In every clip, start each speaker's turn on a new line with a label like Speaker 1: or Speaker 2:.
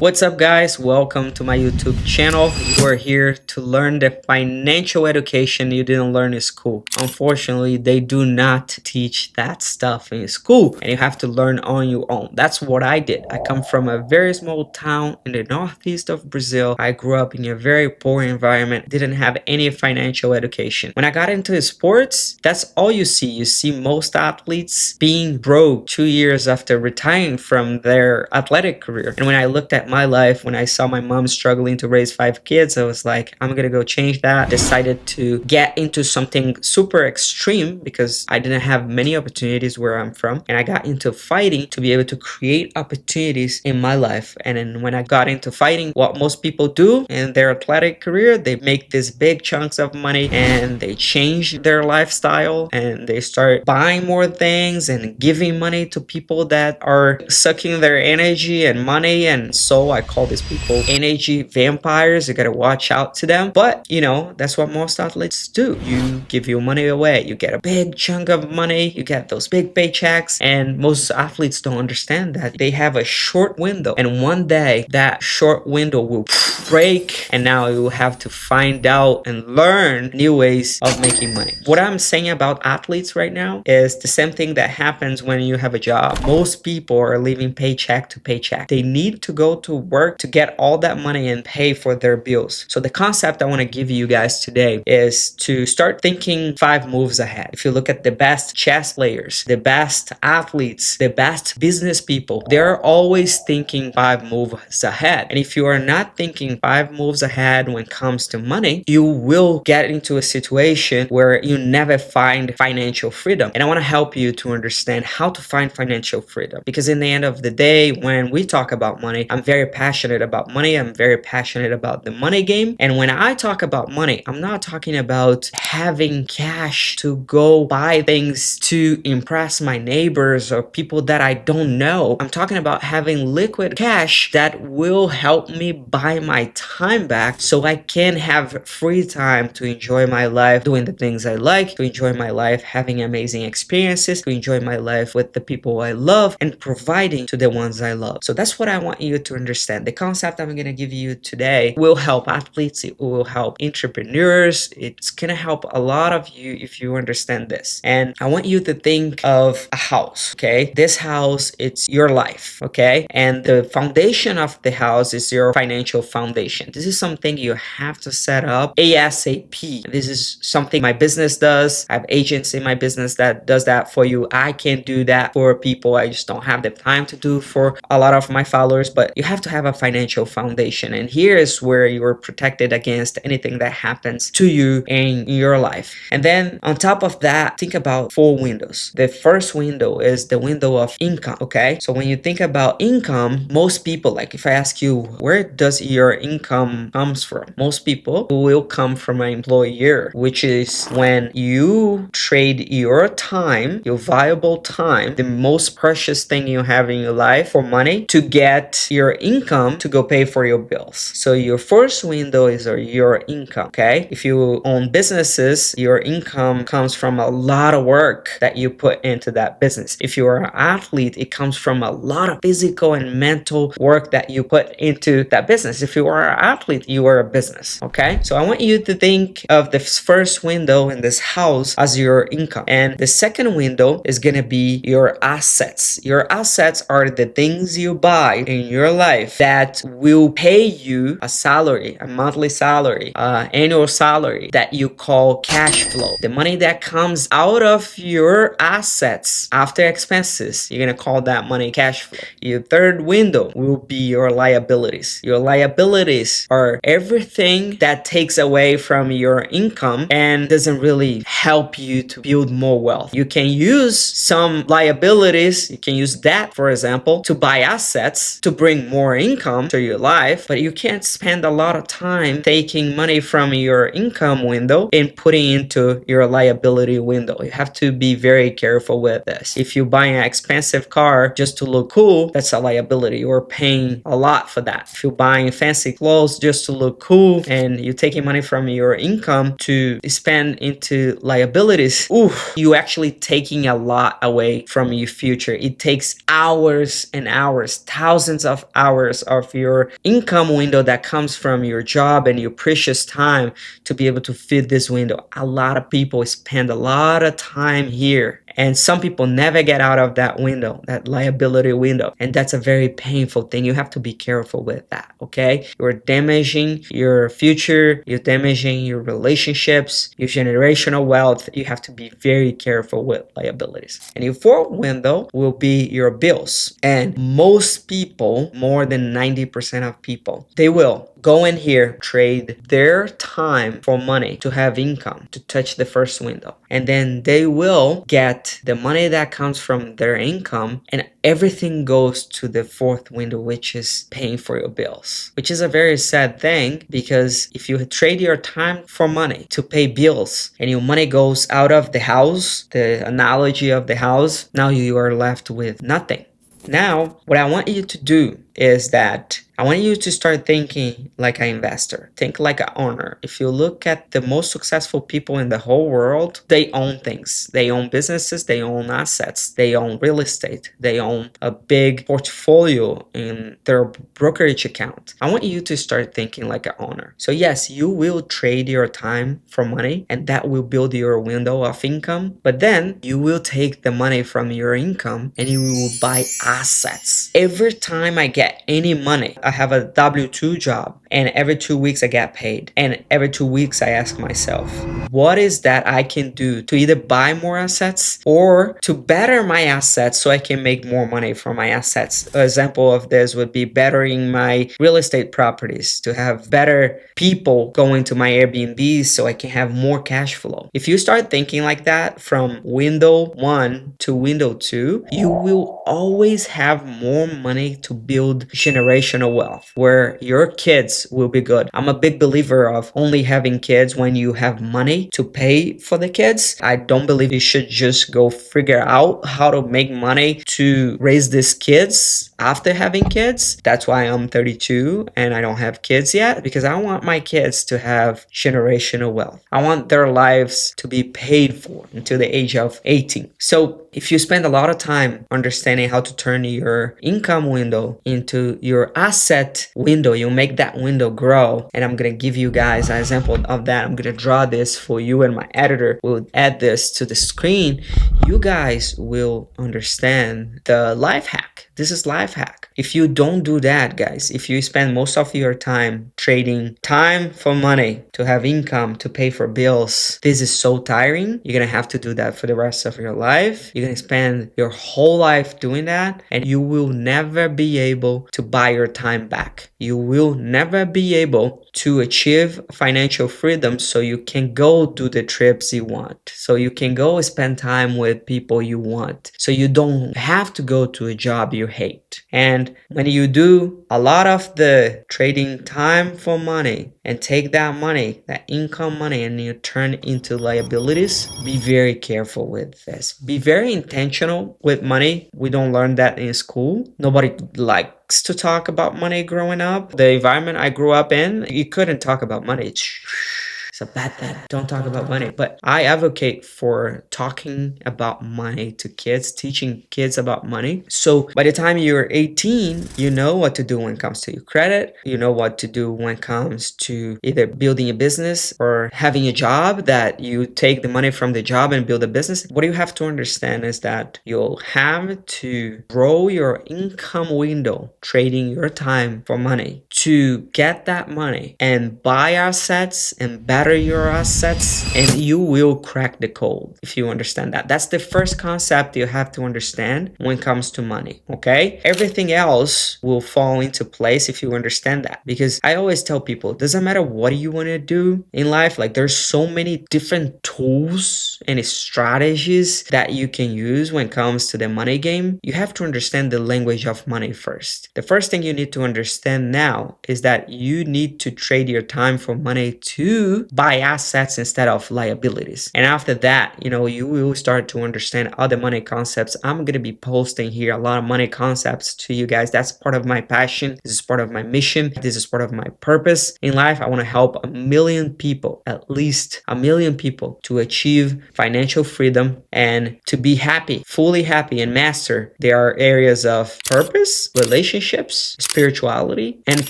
Speaker 1: What's up, guys? Welcome to my YouTube channel. We're here to learn the financial education you didn't learn in school. Unfortunately, they do not teach that stuff in school, and you have to learn on your own. That's what I did. I come from a very small town in the northeast of Brazil. I grew up in a very poor environment, didn't have any financial education. When I got into sports, that's all you see. You see most athletes being broke 2 years after retiring from their athletic career. And when I looked at my life, when I saw my mom struggling to raise 5 kids, I was like, I'm gonna go change that. Decided to get into something super extreme because I didn't have many opportunities where I'm from. And I got into fighting to be able to create opportunities in my life. And then when I got into fighting, what most people do in their athletic career, they make these big chunks of money and they change their lifestyle and they start buying more things and giving money to people that are sucking their energy and money. And so I call these people energy vampires. You gotta watch out to them. But you know, that's what most athletes do. You give your money away, you get a big chunk of money, you get those big paychecks, and most athletes don't understand that they have a short window, and one day that short window will break, and now you will have to find out and learn new ways of making money. What I'm saying about athletes right now is the same thing that happens when you have a job. Most people are living paycheck to paycheck. They need to go to work to get all that money and pay for their bills. So the concept I want to give you guys today is to start thinking 5 moves ahead. If you look at the best chess players, the best athletes, the best business people, they're always thinking 5 moves ahead. And if you are not thinking 5 moves ahead when it comes to money, you will get into a situation where you never find financial freedom. And I want to help you to understand how to find financial freedom, because in the end of the day, when we talk about money, I'm very passionate about money. I'm very passionate about the money game. And when I talk about money, I'm not talking about having cash to go buy things to impress my neighbors or people that I don't know. I'm talking about having liquid cash that will help me buy my time back so I can have free time to enjoy my life doing the things I like, to enjoy my life having amazing experiences, to enjoy my life with the people I love and providing to the ones I love. So that's what I want you to understand. The concept I'm going to give you today will help athletes, it will help entrepreneurs, it's going to help a lot of you if you understand this. And I want you to think of a house, okay? This house, it's your life, okay? And the foundation of the house is your financial foundation. This is something you have to set up ASAP. This is something my business does. I have agents in my business that does that for you. I can't do that for people. I just don't have the time to do for a lot of my followers, but you have to have a financial foundation. And here is where you're protected against anything that happens to you in your life. And then on top of that, think about 4 windows. The first window is the window of income, okay? So when you think about income, most people, like if I ask you, where does your income comes from? Most people will come from an employer, which is when you trade your time, your valuable time, the most precious thing you have in your life for money to get your income to go pay for your bills. So your first window is your income, okay? If you own businesses, your income comes from a lot of work that you put into that business. If you are an athlete, it comes from a lot of physical and mental work that you put into that business. If you are an athlete, you are a business, okay? So I want you to think of this first window in this house as your income. And the second window is going to be your assets. Your assets are the things you buy in your life that will pay you a salary, a monthly salary, annual salary that you call cash flow. The money that comes out of your assets after expenses, you're going to call that money cash flow. Your third window will be your liabilities. Your liabilities are everything that takes away from your income and doesn't really help you to build more wealth. You can use some liabilities, you can use debt, for example, to buy assets to bring more income to your life, but you can't spend a lot of time taking money from your income window and putting into your liability window. You have to be very careful with this. If you buy an expensive car just to look cool, that's a liability. You're paying a lot for that. If you're buying fancy clothes just to look cool and you're taking money from your income to spend into liabilities, you actually taking a lot away from your future. It takes hours and hours, thousands of hours hours of your income window that comes from your job and your precious time to be able to fit this window. A lot of people spend a lot of time here, and some people never get out of that window, that liability window. And that's a very painful thing. You have to be careful with that, okay? You're damaging your future, you're damaging your relationships, your generational wealth. You have to be very careful with liabilities. And your fourth window will be your bills. And most people, more than 90% of people, they will go in here, trade their time for money to have income, to touch the first window. And then they will get the money that comes from their income, and everything goes to the fourth window, which is paying for your bills, which is a very sad thing, because if you trade your time for money to pay bills and your money goes out of the house, the analogy of the house, now you are left with nothing. Now, what I want you to do is that I want you to start thinking like an investor. Think like an owner. If you look at the most successful people in the whole world, they own things. They own businesses, they own assets, they own real estate, they own a big portfolio in their brokerage account. I want you to start thinking like an owner. So yes, you will trade your time for money, and that will build your window of income. But then you will take the money from your income and you will buy assets. Every time I get any money, I have a W-2 job, and every 2 weeks I get paid. And every 2 weeks I ask myself, what is that I can do to either buy more assets or to better my assets so I can make more money from my assets? An example of this would be bettering my real estate properties, to have better people going to my Airbnbs so I can have more cash flow. If you start thinking like that from window 1 to window 2, you will always have more money to build generational wealth, where your kids will be good. I'm a big believer of only having kids when you have money to pay for the kids. I don't believe you should just go figure out how to make money to raise these kids after having kids. That's why I'm 32 and I don't have kids yet, because I want my kids to have generational wealth. I want their lives to be paid for until the age of 18. So if you spend a lot of time understanding how to turn your income window into your asset window, you make that window grow. And I'm going to give you guys an example of that. I'm going to draw this for you, and my editor will add this to the screen. You guys will understand the life hack. This is life hack. If you don't do that, guys, if you spend most of your time trading time for money to have income to pay for bills, this is so tiring. You're going to have to do that for the rest of your life. You're going to spend your whole life doing that, and you will never be able to buy your time back. You will never be able to achieve financial freedom so you can go do the trips you want, so you can go spend time with people you want, so you don't have to go to a job you hate. And when you do a lot of the trading time for money and take that money, that income money, and you turn into liabilities, be very careful with this. Be very intentional with money. We don't learn that in school. Nobody likes to talk about money growing up. The environment I grew up in, you couldn't talk about money. It's a bad thing. Don't talk about money. But I advocate for talking about money to kids, teaching kids about money. So by the time you're 18, you know what to do when it comes to your credit. You know what to do when it comes to either building a business or having a job that you take the money from the job and build a business. What you have to understand is that you'll have to grow your income window, trading your time for money, to get that money and buy assets and better your assets, and you will crack the code if you understand that. That's the first concept you have to understand when it comes to money, okay? Everything else will fall into place if you understand that. Because I always tell people, it doesn't matter what you want to do in life, like there's so many different tools and strategies that you can use when it comes to the money game. You have to understand the language of money first. The first thing you need to understand now is that you need to trade your time for money to buy assets instead of liabilities. And after that, you will start to understand other money concepts. I'm going to be posting here a lot of money concepts to you guys. That's part of my passion. This is part of my mission. This is part of my purpose in life. I want to help 1 million people, at least 1 million people, to achieve financial freedom and to be happy, fully happy and master. There are areas of purpose, relationships, spirituality, and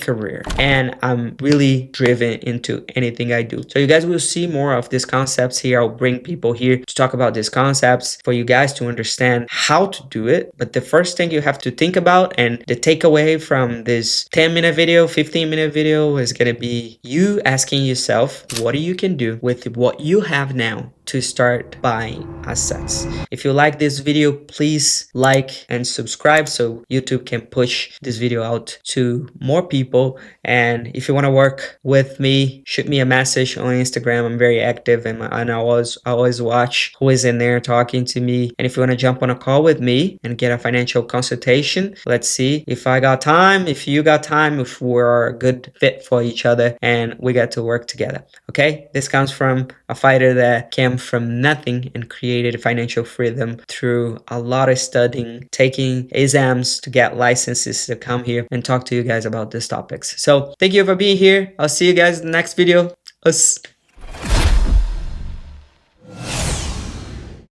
Speaker 1: career. And I'm really driven into anything I do. So you guys will see more of these concepts here. I'll bring people here to talk about these concepts for you guys to understand how to do it. But the first thing you have to think about, and the takeaway from this 10-minute video, 15-minute video, is going to be you asking yourself what you can do with what you have now to start buying assets. If you like this video, please like and subscribe so YouTube can push this video out to more people. And if you want to work with me, shoot me a message on Instagram. I'm very active, and I always watch who is in there talking to me. And if you want to jump on a call with me and get a financial consultation, let's see if I got time, if you got time, if we're a good fit for each other and we got to work together. Okay, this comes from a fighter that came from nothing and created financial freedom through a lot of studying, taking exams to get licenses to come here and talk to you guys about these topics. So thank you for being here. I'll see you guys in the next video. Us.